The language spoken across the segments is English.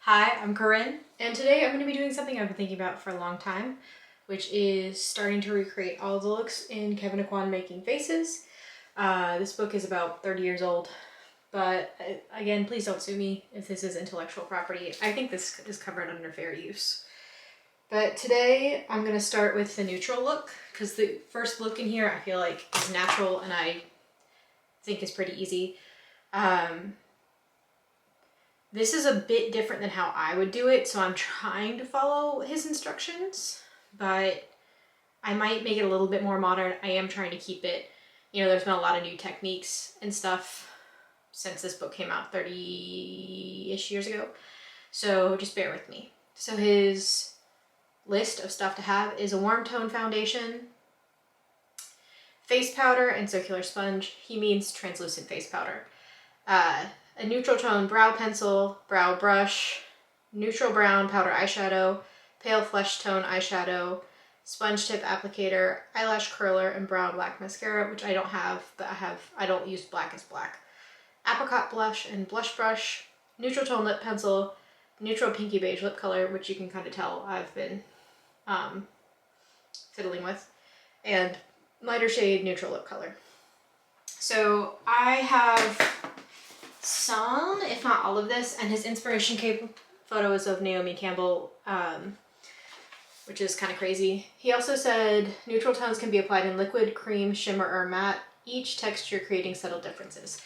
Hi, I'm Corinne, and today I'm going to be doing something I've been thinking about for a long time, which is starting to recreate all the looks in Kevyn Aucoin Making Faces. This book is about 30 years old, but again, please don't sue me if this is intellectual property. I think this is covered under fair use. But today I'm going to start with the neutral look, because the first look in here I feel like is natural and I think is pretty easy. This is a bit different than how I would do it, so I'm trying to follow his instructions, but I might make it a little bit more modern. I am trying to keep it, there's been a lot of new techniques and stuff since this book came out 30-ish years ago, so just bear with me. So his list of stuff to have is a warm tone foundation, face powder, and circular sponge. He means translucent face powder. A neutral tone brow pencil, brow brush, neutral brown powder eyeshadow, pale flesh tone eyeshadow, sponge tip applicator, eyelash curler, and brown black mascara, which I don't have, but I don't use black as black. Apricot blush and blush brush, neutral tone lip pencil, neutral pinky beige lip color, which you can kind of tell I've been fiddling with, and lighter shade neutral lip color. So I have some, if not all of this, and his inspiration photo is of Naomi Campbell, which is kind of crazy. He also said neutral tones can be applied in liquid, cream, shimmer, or matte, each texture creating subtle differences.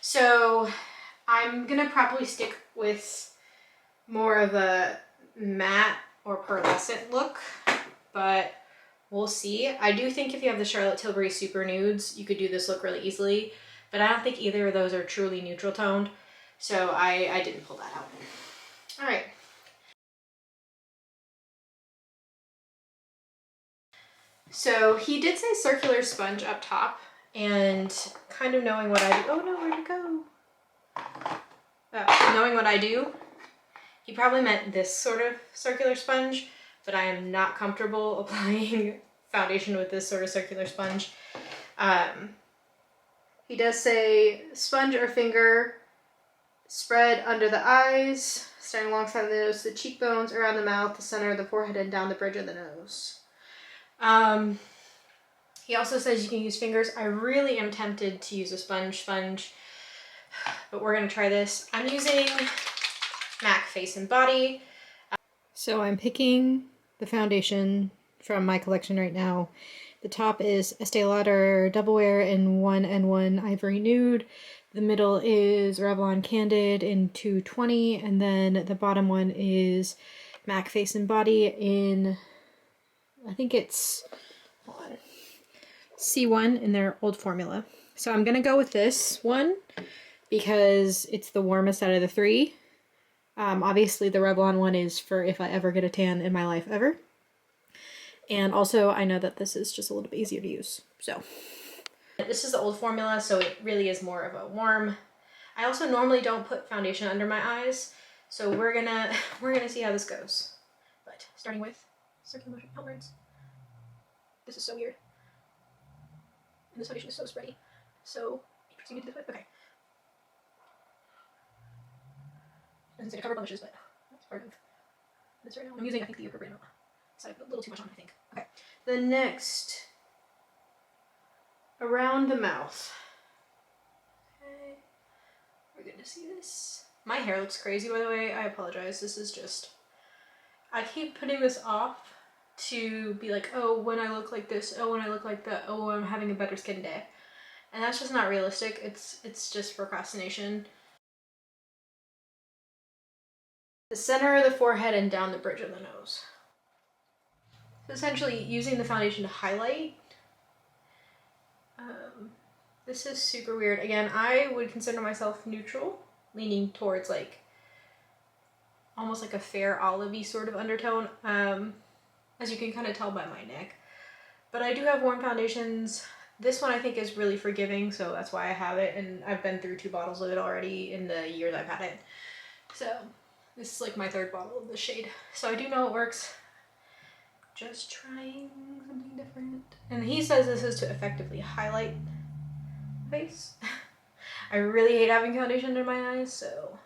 So I'm gonna probably stick with more of a matte or pearlescent look, but we'll see. I do think if you have the Charlotte Tilbury Super Nudes, you could do this look really easily, but I don't think either of those are truly neutral toned, so I didn't pull that out. All right. So he did say circular sponge up top, and kind of knowing what I do, oh no, where'd it go? Knowing what I do, he probably meant this sort of circular sponge, but I am not comfortable applying foundation with this sort of circular sponge. He does say sponge or finger spread under the eyes, starting alongside the nose, the cheekbones, around the mouth, the center of the forehead, and down the bridge of the nose. He also says you can use fingers. I really am tempted to use a sponge, but we're gonna try this. I'm using MAC Face and Body. So I'm picking the foundation from my collection right now. The top is Estee Lauder Double Wear in 1N1 Ivory Nude. The middle is Revlon Candid in 220, and then the bottom one is MAC Face and Body in, I think it's, hold on, C1 in their old formula. So I'm gonna go with this one because it's the warmest out of the three. Obviously the Revlon one is for if I ever get a tan in my life ever. And also I know that this is just a little bit easier to use. So this is the old formula, so it really is more of a warm. I also normally don't put foundation under my eyes, so we're gonna see how this goes. But starting with circular motion outwards. This is so weird. And this foundation is so spready. So interesting to do this with. Okay. Doesn't say to cover blemishes, but that's part of this right now. I'm using, I think, the appropriate amount. So I put a little too much on, I think. Okay. The next, around the mouth. Okay. We're gonna see this. My hair looks crazy, by the way. I apologize. This is just, I keep putting this off to be like, oh, when I look like this, oh, when I look like that, oh, I'm having a better skin day. And that's just not realistic. It's just procrastination. The center of the forehead and down the bridge of the nose. So essentially using the foundation to highlight. This is super weird. Again, I would consider myself neutral, leaning towards like almost like a fair olivey sort of undertone, as you can kind of tell by my neck. But I do have warm foundations. This one I think is really forgiving, so that's why I have it, and I've been through 2 bottles of it already in the years I've had it. So this is like my 3rd bottle of this shade. So I do know it works. Just trying something different. And he says this is to effectively highlight the face. I really hate having foundation under my eyes, so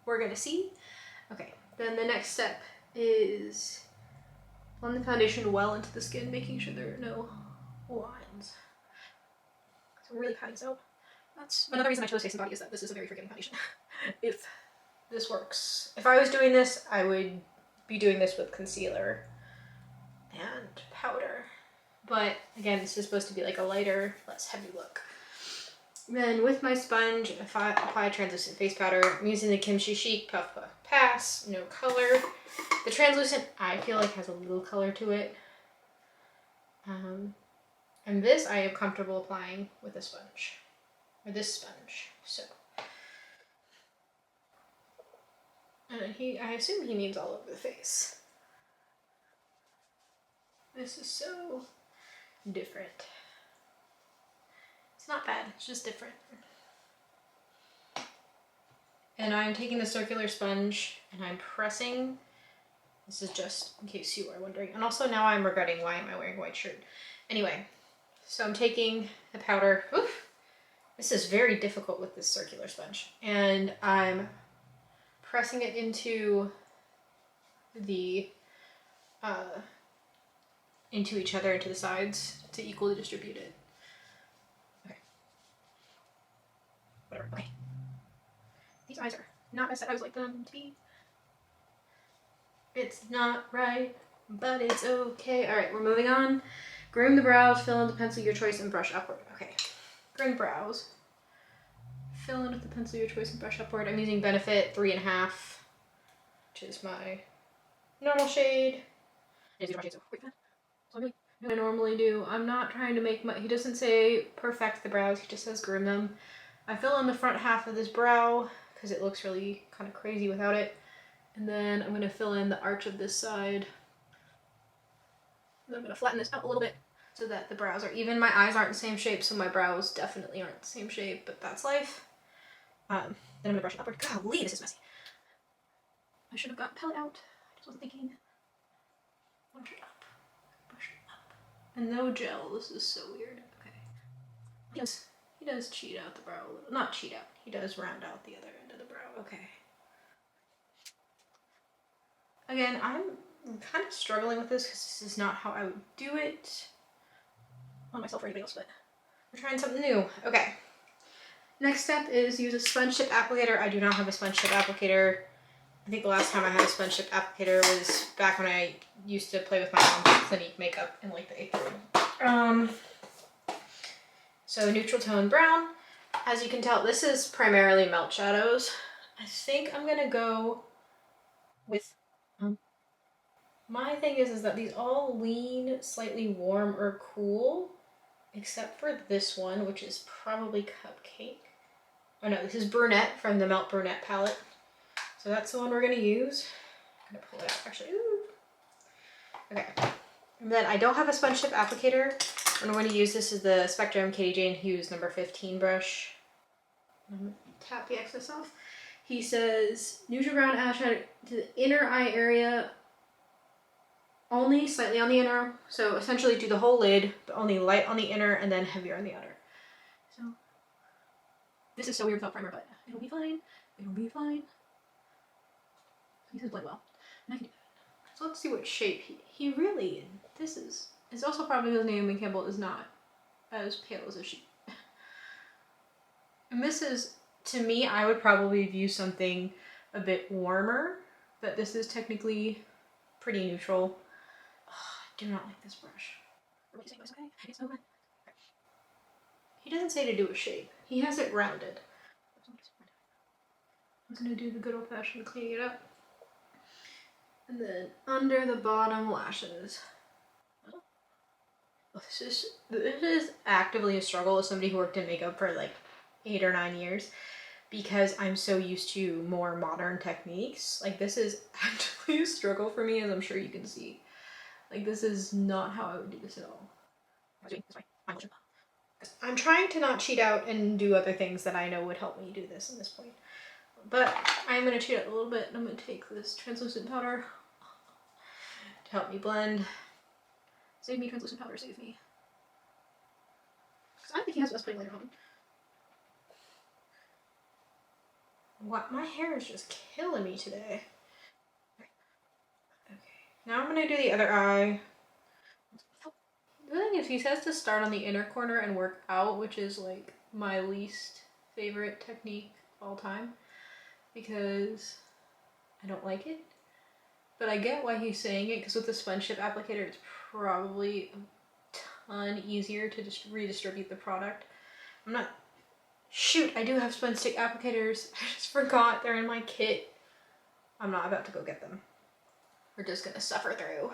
we're gonna see. Okay, then the next step is blend the foundation well into the skin, making sure there are no lines. So I'm really patting this out. That's another reason I chose Face and Body, is that this is a very forgiving foundation. If this works. If I was doing this, I would be doing this with concealer and powder. But again, this is supposed to be like a lighter, less heavy look. Then with my sponge, if I apply translucent face powder, I'm using the Kimchi Chic Puff Puff Pass, no color. The translucent, I feel like, has a little color to it. And this I am comfortable applying with a sponge, or this sponge, so. And I assume he needs all over the face. This is so different. It's not bad, it's just different. And I'm taking the circular sponge and I'm pressing. This is just in case you are wondering. And also now I'm regretting, why am I wearing a white shirt? Anyway, so I'm taking the powder. Oof, this is very difficult with this circular sponge. And I'm pressing it into the, into each other, into the sides to equally distribute it. Okay. Whatever, okay. These eyes are not as I would like them to be. It's not right, but it's okay. All right, we're moving on. Groom the brows, fill in the pencil of your choice, and brush upward. Okay, groom brows. Fill in with the pencil of your choice and brush upward. I'm using Benefit 3.5, which is my normal shade. I normally do. I'm not trying to make he doesn't say perfect the brows, he just says groom them. I fill in the front half of this brow because it looks really kind of crazy without it. And then I'm going to fill in the arch of this side. And I'm going to flatten this out a little bit so that the brows are even. My eyes aren't the same shape, so my brows definitely aren't the same shape, but that's life. Then I'm going to brush it upward. Golly, this is messy. I should have gotten palette out. I just wasn't thinking. Brush it up. Brush it up. And no gel. This is so weird. Okay. He does cheat out the brow a little. Not cheat out. He does round out the other end of the brow. Okay. Again, I'm kind of struggling with this because this is not how I would do it on myself or anybody else, but we're trying something new. Okay. Next step is use a sponge tip applicator. I do not have a sponge tip applicator. I think the last time I had a sponge tip applicator was back when I used to play with my mom's Clinique makeup in like the 8th grade. So neutral tone brown. As you can tell, this is primarily melt shadows. I think I'm gonna go with, my thing is that these all lean slightly warm or cool, except for this one, which is probably Cupcake. Oh no, this is Brunet from the Melt Brunet palette. So that's the one we're gonna use. I'm gonna pull it out, actually. Ooh. Okay. And then I don't have a sponge tip applicator. What I'm going to use, this is the Spectrum Katie Jane Hughes number 15 brush. I'm gonna tap the excess off. He says, neutral brown eyeshadow to the inner eye area, only slightly on the inner. So essentially do the whole lid, but only light on the inner and then heavier on the outer. So this is so weird without primer, but it'll be fine. It'll be fine. He says blend well. And I can do that. So let's see what shape he really, this is, it's also probably because Naomi Campbell is not as pale as a sheep. And this is, to me, I would probably view something a bit warmer, but this is technically pretty neutral. Oh, I do not like this brush. It's okay. It's okay. He doesn't say to do a shape. He has it rounded. I'm gonna do the good old fashioned cleaning it up. And then under the bottom lashes. Oh, this is actively a struggle as somebody who worked in makeup for like 8 or 9 years, because I'm so used to more modern techniques. Like this is actually a struggle for me, as I'm sure you can see. Like this is not how I would do this at all. I'm trying to not cheat out and do other things that I know would help me do this at this point. But I'm going to cheat out a little bit, and I'm going to take this translucent powder to help me blend. Save me, translucent powder, save me. Because I think he has the best putting later on. What? My hair is just killing me today. Now I'm gonna do the other eye. The thing is, he says to start on the inner corner and work out, which is like my least favorite technique of all time because I don't like it. But I get why he's saying it, because with the sponge tip applicator, it's probably a ton easier to just redistribute the product. I'm not... Shoot, I do have sponge stick applicators. I just forgot they're in my kit. I'm not about to go get them. We're just gonna suffer through.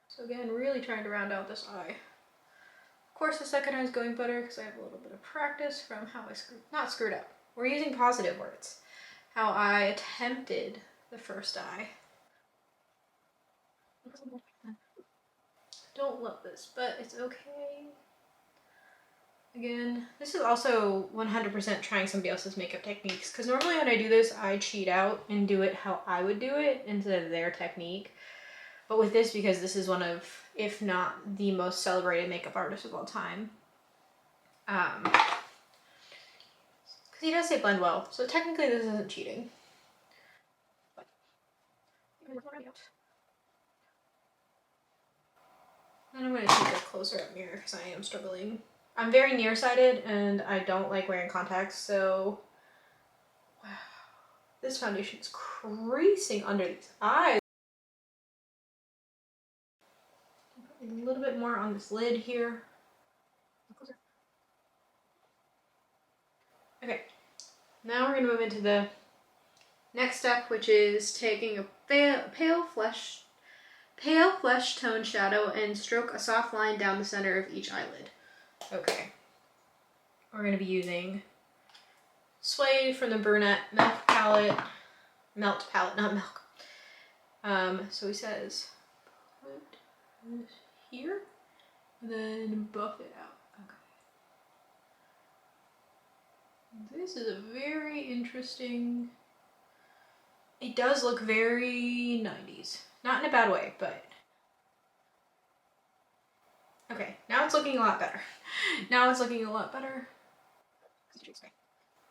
So again, really trying to round out this eye. Of course, the second eye is going better because I have a little bit of practice from how I not screwed up. We're using positive words. How I attempted the first eye. Don't love this, but it's okay. Again, this is also 100% trying somebody else's makeup techniques, because normally when I do this, I cheat out and do it how I would do it instead of their technique. But with this, because this is one of, if not the most celebrated makeup artist of all time, because he does say blend well, so technically this isn't cheating. But and I'm going to take a closer up mirror because I am struggling. I'm very nearsighted and I don't like wearing contacts, so wow, this foundation is creasing under these eyes. A little bit more on this lid here. Okay, now we're going to move into the next step, which is taking a pale flesh tone shadow and stroke a soft line down the center of each eyelid. Okay, we're going to be using Suede from the Brunet Melt palette, not milk. So he says, put this here, and then buff it out. Okay. This is a very interesting, it does look very 90s. Not in a bad way, but. Okay, now it's looking a lot better. Now it's looking a lot better.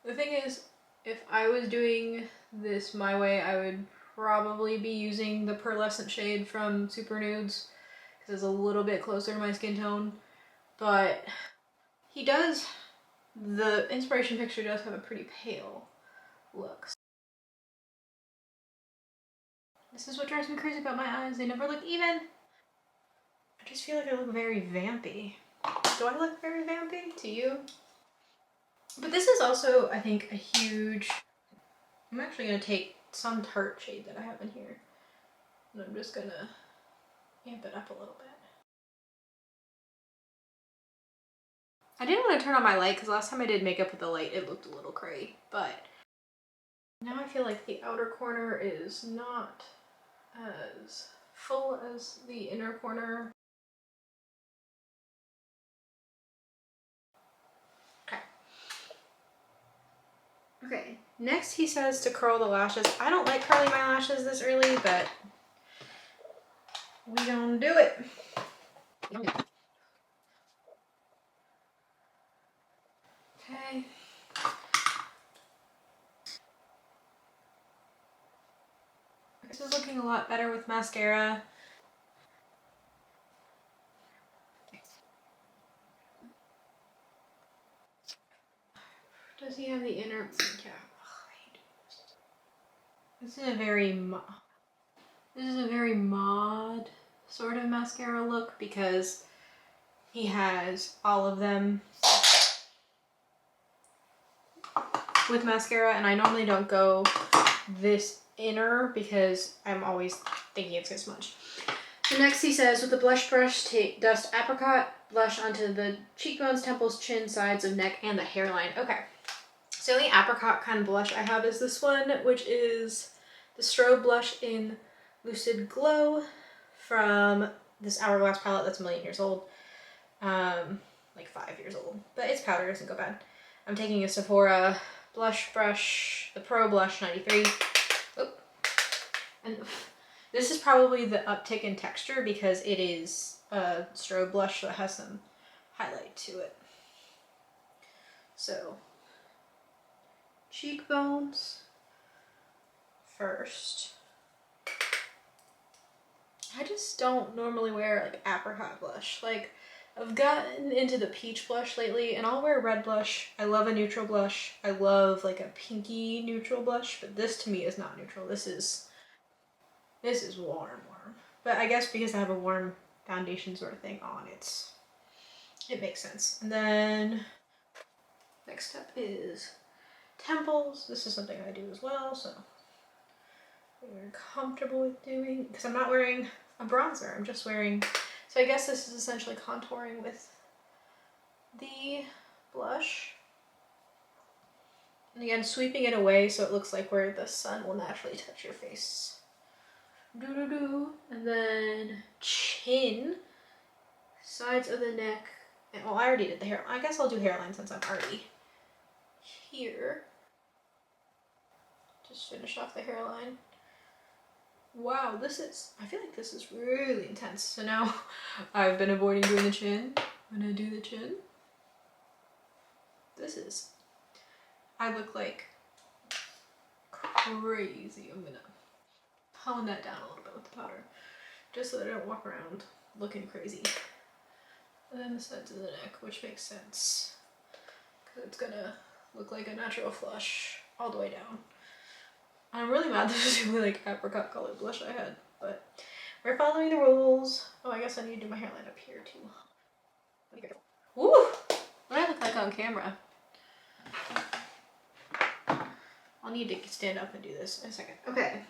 The thing is, if I was doing this my way, I would probably be using the pearlescent shade from Super Nudes because it's a little bit closer to my skin tone. But he does, the inspiration picture does have a pretty pale look. This is what drives me crazy about my eyes. They never look even. I just feel like I look very vampy. Do I look very vampy to you? But this is also, I think, a huge... I'm actually going to take some Tarte shade that I have in here, and I'm just going to amp it up a little bit. I didn't want to turn on my light because last time I did makeup with the light, it looked a little cray, but now I feel like the outer corner is not as full as the inner corner. Okay, next he says to curl the lashes. I don't like curling my lashes this early, but we gonna do it. Okay. This is looking a lot better with mascara. Does he have the inner? Yeah. This is a very mod sort of mascara look because he has all of them with mascara, and I normally don't go this inner because I'm always thinking it's gonna smudge. So next he says, with the blush brush, dust apricot blush onto the cheekbones, temples, chin, sides of neck, and the hairline. Okay. So the only apricot kind of blush I have is this one, which is the Strobe blush in Lucid Glow from this Hourglass palette that's a million years old. Like 5 years old. But it's powder, doesn't go bad. I'm taking a Sephora blush brush, the Pro Blush 93. Oh. And this is probably the uptick in texture because it is a Strobe blush that has some highlight to it. So, cheekbones first. I just don't normally wear like apricot blush. Like I've gotten into the peach blush lately, and I'll wear red blush. I love a neutral blush. I love like a pinky neutral blush, but this to me is not neutral. This is warm. But I guess because I have a warm foundation sort of thing on, it makes sense. And then next step is temples. This is something I do as well, so I'm very comfortable with doing, because I'm not wearing a bronzer. I'm just wearing, so I guess this is essentially contouring with the blush. And again, sweeping it away so it looks like where the sun will naturally touch your face. And then chin, sides of the neck, and well, I already did the hair. I guess I'll do hairline since I'm already here. Just finish off the hairline. Wow, I feel like this is really intense. So now I've been avoiding doing the chin. I'm gonna do the chin. I look like crazy. I'm gonna tone that down a little bit with the powder, just so that I don't walk around looking crazy. And then the sides of the neck, which makes sense, because it's gonna look like a natural flush all the way down. I'm really mad this is really like apricot colored blush I had, but we're following the rules. Oh, I guess I need to do my hairline up here too. Woo! What do I look like on camera? I'll need to stand up and do this in a second. Okay.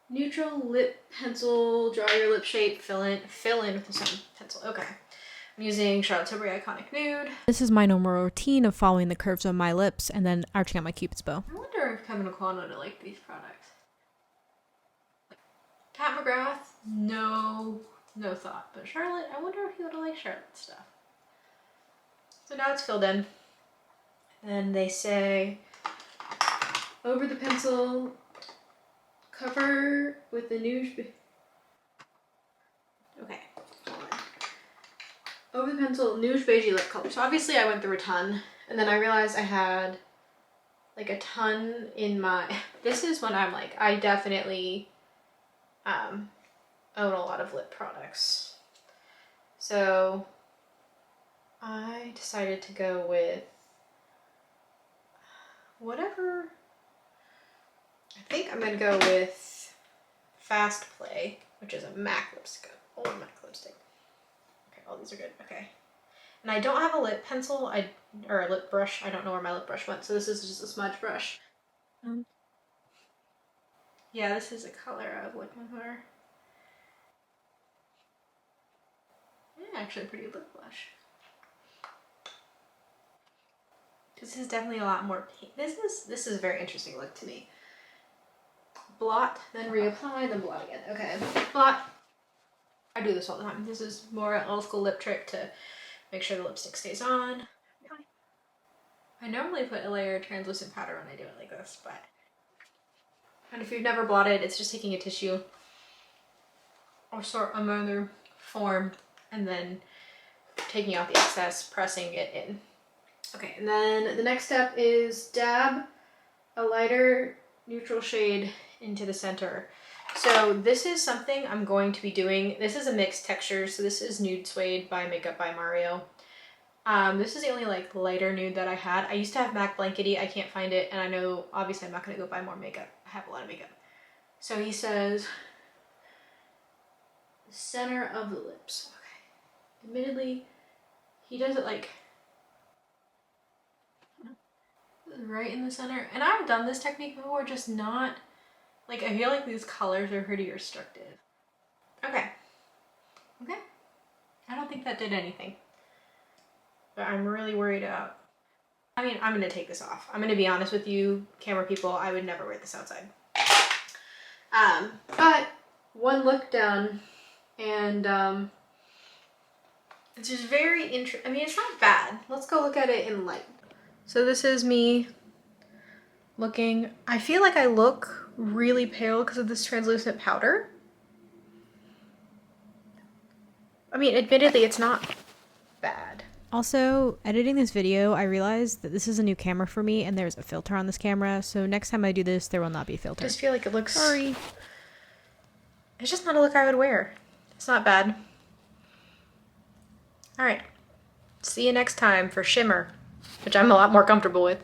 Neutral lip pencil, draw your lip shape, fill in with the same pencil. Okay. I'm using Charlotte Tilbury Iconic Nude. This is my normal routine of following the curves of my lips and then arching out my Cupid's bow. I wonder if Kevyn would like these products. Pat McGrath, no thought. But Charlotte, I wonder if he would like Charlotte's stuff. So now it's filled in. And they say, over the pencil, cover with the Nude. Okay, hold on. Over the pencil, Nude Beigey lip color. So obviously I went through a ton, and then I realized I had like a ton in my, this is when I'm like, I definitely own a lot of lip products. So I decided to go with whatever. I think I'm gonna go with Fastplay, which is a MAC lipstick, old MAC lipstick. Okay, all these are good. Okay, and I don't have a lip pencil, or a lip brush. I don't know where my lip brush went, so this is just a smudge brush. Yeah, this is a color of like my hair. Yeah, actually a pretty lip blush. This is definitely a lot more pink. This is a very interesting look to me. Blot, then reapply, then blot again. Okay, blot. I do this all the time. This is more an old school lip trick to make sure the lipstick stays on. I normally put a layer of translucent powder when I do it like this, but... And if you've never blotted, it's just taking a tissue or sort of another form and then taking out the excess, pressing it in. Okay, and then the next step is dab a lighter neutral shade into the center. So this is something I'm going to be doing. This is a mixed texture. So this is Nude Suede by Makeup by Mario. This is the only like lighter nude that I had. I used to have MAC Blankety. I can't find it. And I know obviously I'm not going to go buy more makeup. I have a lot of makeup. So he says the center of the lips. Okay. Admittedly, he does it like right in the center. And I've done this technique before, just not like, I feel like these colors are pretty restrictive. Okay. Okay. I don't think that did anything. But I'm really worried about, I mean, I'm gonna take this off. I'm gonna be honest with you, camera people, I would never wear this outside. But one look done, and it's just very interesting. I mean, it's not bad. Let's go look at it in light. So this is me looking, I feel like I look really pale because of this translucent powder. I mean, admittedly, it's not bad. Also, editing this video, I realized that this is a new camera for me and there's a filter on this camera. So next time I do this, there will not be a filter. I just feel like it looks... Sorry. It's just not a look I would wear. It's not bad. All right, see you next time for shimmer, which I'm a lot more comfortable with.